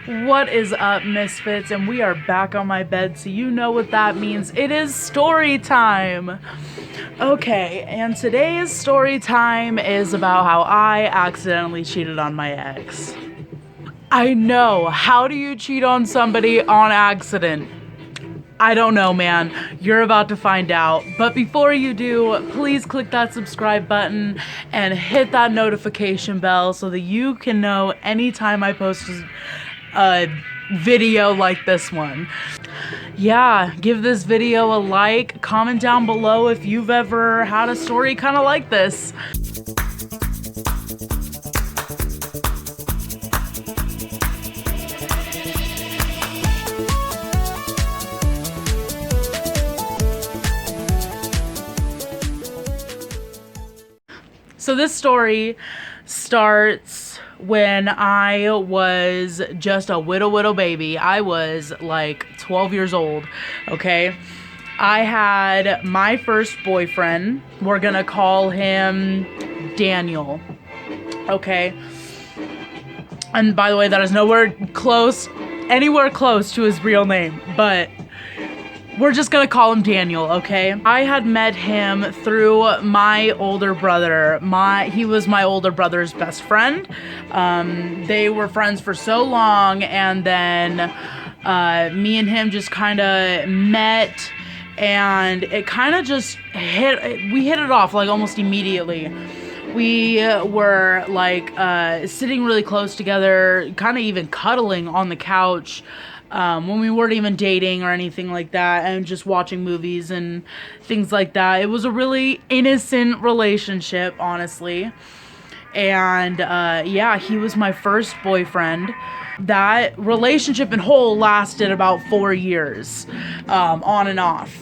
What is up, Misfits? And we are back on my bed, so you know what that means. It is story time! Okay, and today's story time is about how I accidentally cheated on my ex. I know, how do you cheat on somebody on accident? I don't know, man. You're about to find out. But before you do, please click that subscribe button and hit that notification bell so that you can know anytime I post a video like this one. Yeah, give this video a like, comment down below if you've ever had a story kind of like this. So this story starts when I was just a little baby. I was like 12 years old, okay? I had my first boyfriend. We're gonna call him Daniel, okay? And by the way, that is anywhere close to his real name, but we're just gonna call him Daniel, okay? I had met him through my older brother. He was my older brother's best friend. They were friends for so long, and then me and him just kind of met, and it kind of just we hit it off like almost immediately. We were like sitting really close together, kind of even cuddling on the couch. When we weren't even dating or anything like that, and just watching movies and things like that. It was a really innocent relationship, honestly. And yeah, he was my first boyfriend. That relationship in whole lasted about 4 years, on and off.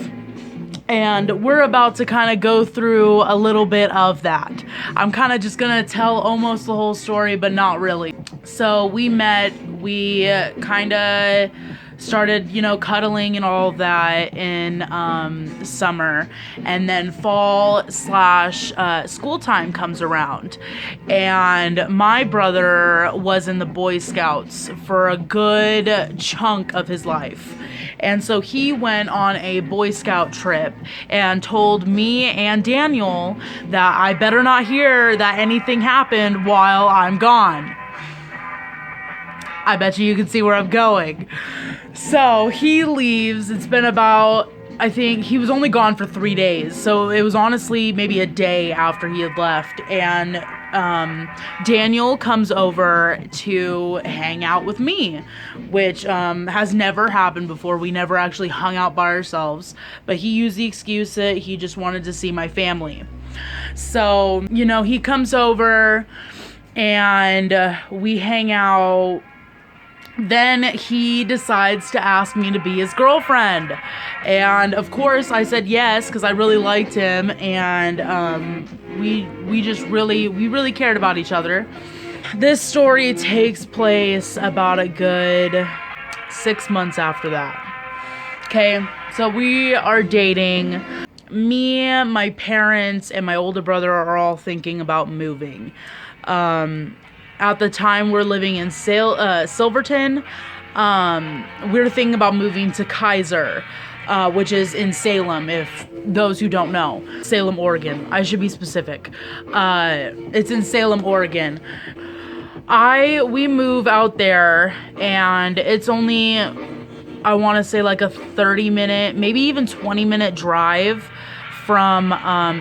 And we're about to kind of go through a little bit of that. I'm kind of just gonna tell almost the whole story, but not really. So we met, we kind of started, cuddling and all of that in summer, and then fall / school time comes around, and my brother was in the Boy Scouts for a good chunk of his life. And so he went on a Boy Scout trip and told me and Daniel that I better not hear that anything happened while I'm gone. I bet you can see where I'm going. So he leaves. It's been about, I think he was only gone for 3 days. So it was honestly maybe a day after he had left. And Daniel comes over to hang out with me, which has never happened before. We never actually hung out by ourselves, but he used the excuse that he just wanted to see my family. So, he comes over and we hang out. Then he decides to ask me to be his girlfriend. And of course I said yes, because I really liked him, and we really cared about each other. This story takes place about a good 6 months after that. Okay, so we are dating. Me, my parents, and my older brother are all thinking about moving. At the time, we're living in Silverton. We're thinking about moving to Kaiser, which is in Salem, if those who don't know. Salem, Oregon. I should be specific. It's in Salem, Oregon. We move out there, and it's only, I want to say like a 30-minute, maybe even 20-minute drive from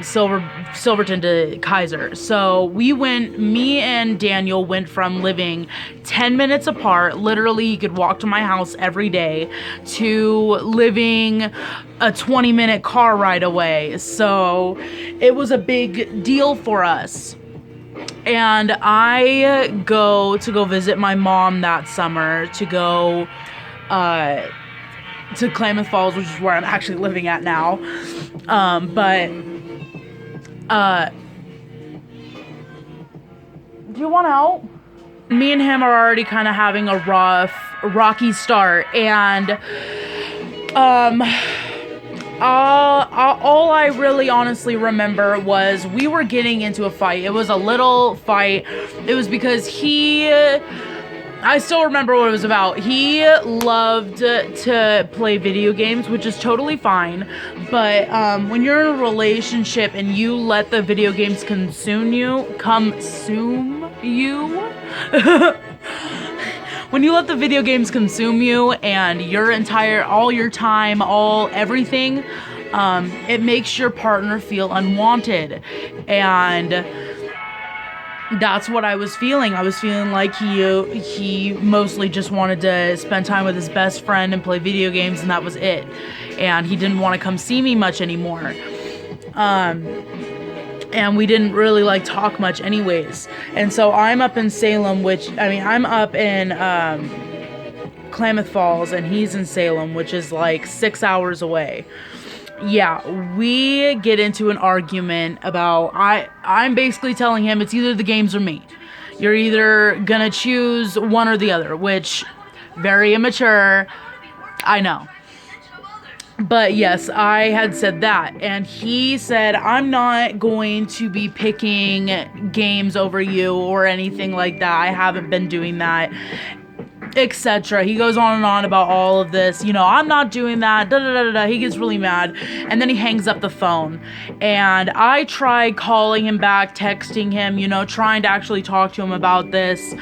Silverton to Kaiser. So me and Daniel went from living 10 minutes apart, literally you could walk to my house every day, to living a 20-minute car ride away. So it was a big deal for us. And I go visit my mom that summer, to go to Klamath Falls, which is where I'm actually living at now. Do you want out? Me and him are already kind of having a rocky start, and all I really honestly remember was we were getting into a fight. It was a little fight. It was because he I still remember what it was about. He loved to play video games, which is totally fine. But when you're in a relationship and you let the video games consume you, when you let the video games consume you and all your time, everything, it makes your partner feel unwanted. And that's what I was feeling. I was feeling like he mostly just wanted to spend time with his best friend and play video games, and that was it. And he didn't want to come see me much anymore. And we didn't really like talk much anyways. And so I'm up in Salem, I'm up in Klamath Falls, and he's in Salem, which is like 6 hours away. Yeah, we get into an argument about, I'm basically telling him it's either the games or me. You're either gonna choose one or the other, which, very immature, I know. But yes, I had said that, and he said, I'm not going to be picking games over you or anything like that. I haven't been doing that, etc. He goes on and on about all of this. I'm not doing that. Da, da, da, da, da. He gets really mad, and then he hangs up the phone. And I tried calling him back, texting him, trying to actually talk to him about this.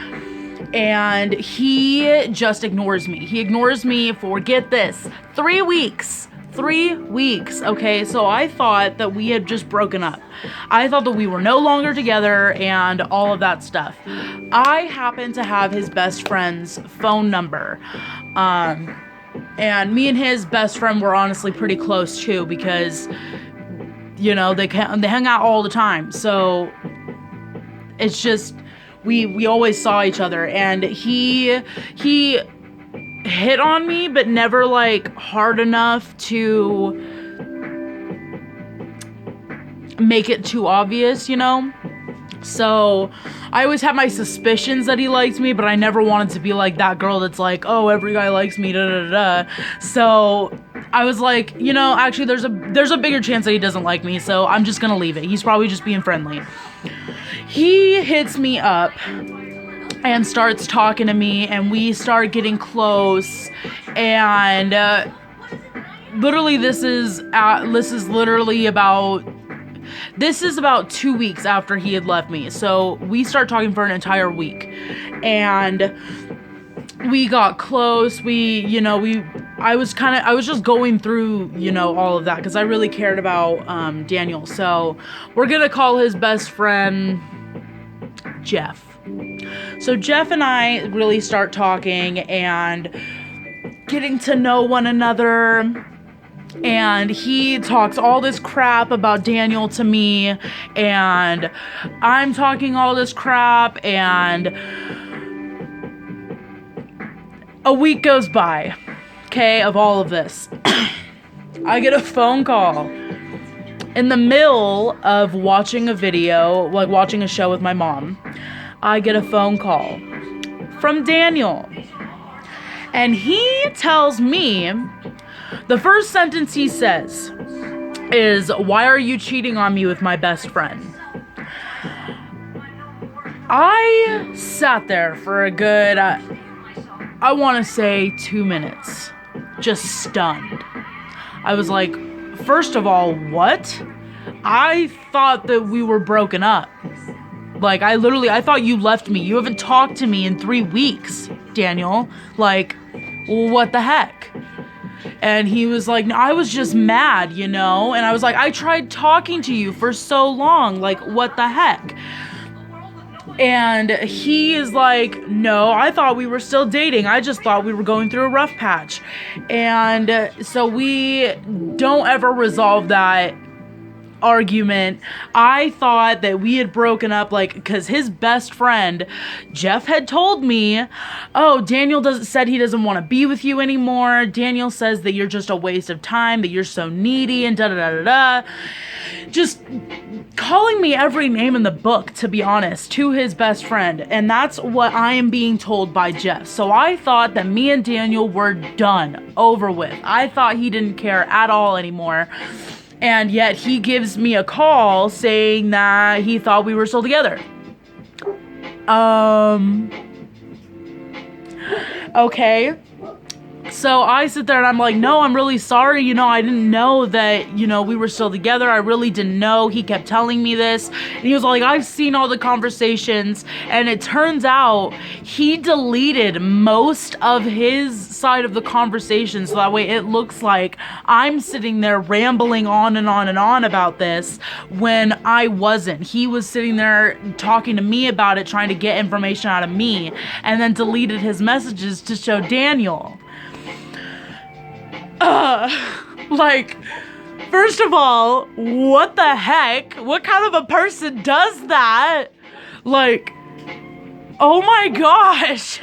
And he just ignores me. He ignores me for, get this, 3 weeks. 3 weeks, okay? So I thought that we had just broken up. I thought that we were no longer together and all of that stuff. I happen to have his best friend's phone number. And me and his best friend were honestly pretty close too, because, they hang out all the time. So it's just, we always saw each other, and he hit on me, but never like hard enough to make it too obvious, So I always had my suspicions that he liked me, but I never wanted to be like that girl that's like, oh, every guy likes me, da da da da. So I was like, actually there's a bigger chance that he doesn't like me, so I'm just gonna leave it. He's probably just being friendly. He hits me up and starts talking to me, and we start getting close, and literally this is about 2 weeks after he had left me. So we start talking for an entire week, and we got close. I was just going through, all of that, because I really cared about Daniel. So we're gonna call his best friend Jeff. So Jeff and I really start talking and getting to know one another, and he talks all this crap about Daniel to me, and I'm talking all this crap, and a week goes by, okay, of all of this. I get a phone call in the middle of watching a video, like watching a show with my mom. I get a phone call from Daniel, and he tells me, the first sentence he says is, why are you cheating on me with my best friend? I sat there for a good, I want to say 2 minutes, just stunned. I was like, first of all, what? I thought that we were broken up. Like, I thought you left me. You haven't talked to me in 3 weeks, Daniel. Like, what the heck? And he was like, no, I was just mad, And I was like, I tried talking to you for so long. Like, what the heck? And he is like, no, I thought we were still dating. I just thought we were going through a rough patch. And so we don't ever resolve that argument. I thought that we had broken up, because his best friend Jeff had told me, oh, Daniel said he doesn't want to be with you anymore. Daniel says that you're just a waste of time, that you're so needy, and da da da da da. Just calling me every name in the book, to be honest, to his best friend. And that's what I am being told by Jeff. So I thought that me and Daniel were done, over with. I thought he didn't care at all anymore. And yet he gives me a call saying that he thought we were still together. Okay. So I sit there and I'm like, no, I'm really sorry. You know, I didn't know that, you know, we were still together. I really didn't know. He kept telling me this. And he was like, I've seen all the conversations. And it turns out he deleted most of his side of the conversation. So that way it looks like I'm sitting there rambling on and on and on about this when I wasn't. He was sitting there talking to me about it, trying to get information out of me, and then deleted his messages to show Daniel. Like, first of all, what the heck? What kind of a person does that? Like, oh my gosh.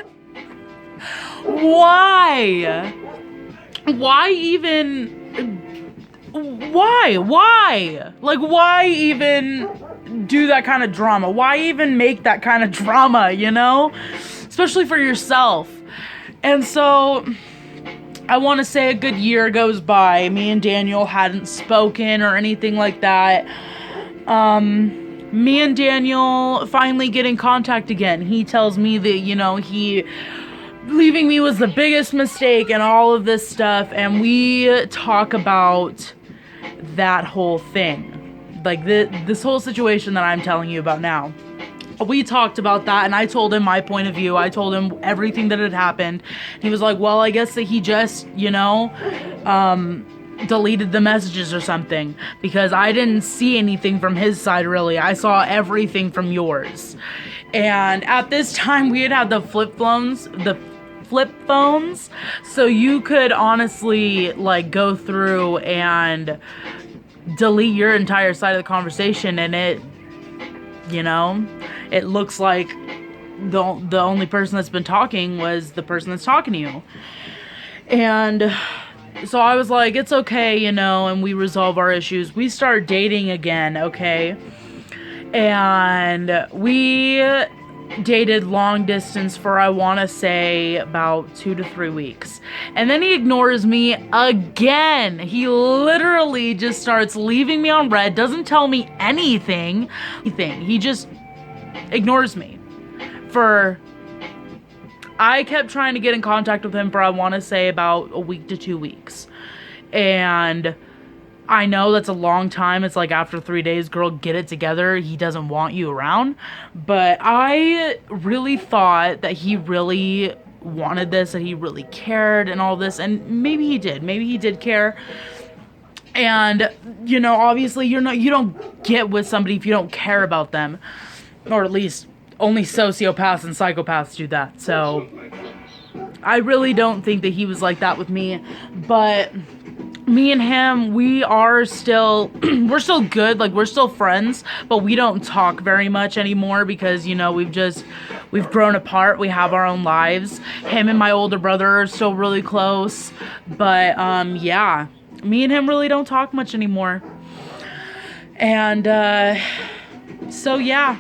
Why? Why even? Why? Like, why even do that kind of drama? Why even make that kind of drama, you know? Especially for yourself. And so I want to say a good year goes by. Me and Daniel hadn't spoken or anything like that. Me and Daniel finally get in contact again. He tells me that, you know, leaving me was the biggest mistake and all of this stuff. And we talk about that whole thing. Like this whole situation that I'm telling you about now. We talked about that, and I told him my point of view. I told him everything that had happened. He was like, well, I guess that he just, you know, deleted the messages or something, because I didn't see anything from his side, really. I saw everything from yours. And at this time, we had the flip phones, so you could honestly, like, go through and delete your entire side of the conversation, and it, you know, it looks like the only person that's been talking was the person that's talking to you. And so I was like, it's okay, you know, and we resolve our issues. We start dating again, okay? And we dated long distance for, I want to say, about 2 to 3 weeks. And then he ignores me again. He literally just starts leaving me on red, doesn't tell me anything. He just ignores me. I kept trying to get in contact with him for, I want to say, about a week to 2 weeks. And I know that's a long time. It's like, after 3 days, girl, get it together. He doesn't want you around. But I really thought that he really wanted this, that he really cared and all this. And maybe he did. Maybe he did care. And, you know, obviously you don't get with somebody if you don't care about them. Or at least only sociopaths and psychopaths do that. So I really don't think that he was like that with me. But me and him, we're still good. Like, we're still friends, but we don't talk very much anymore because, you know, we've grown apart. We have our own lives. Him and my older brother are still really close. But, yeah, me and him really don't talk much anymore. And, so yeah,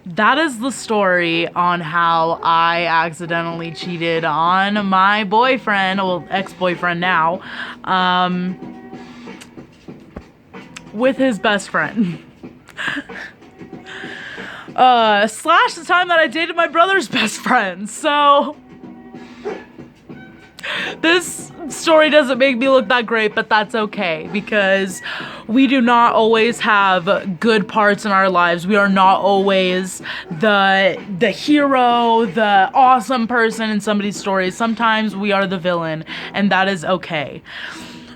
that is the story on how I accidentally cheated on my boyfriend, well, ex-boyfriend now, with his best friend. Slash the time that I dated my brother's best friend. So this story doesn't make me look that great, but that's okay, because we do not always have good parts in our lives. We are not always the hero, the awesome person in somebody's story. Sometimes we are the villain, and that is okay.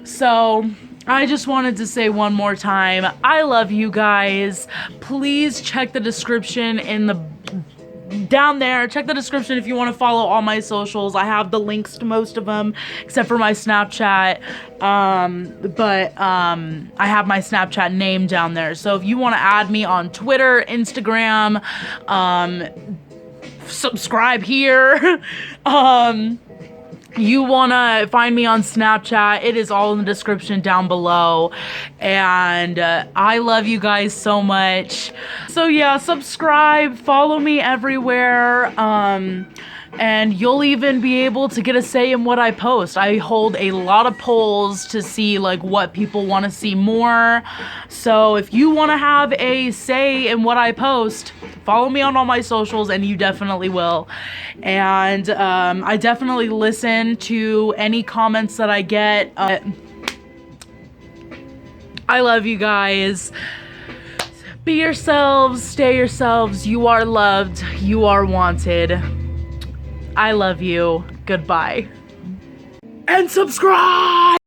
So I just wanted to say one more time, I love you guys. Please check the description down there. Check the description if you want to follow all my socials. I have the links to most of them, except for my Snapchat. But I have my Snapchat name down there. So if you want to add me on Twitter, Instagram, subscribe here. You want to find me on Snapchat, it is all in the description down below. And I love you guys so much. So yeah, subscribe, follow me everywhere. And you'll even be able to get a say in what I post. I hold a lot of polls to see like what people want to see more. So if you want to have a say in what I post, follow me on all my socials and you definitely will. And I definitely listen to any comments that I get. I love you guys. Be yourselves, stay yourselves. You are loved, you are wanted. I love you. Goodbye. And subscribe!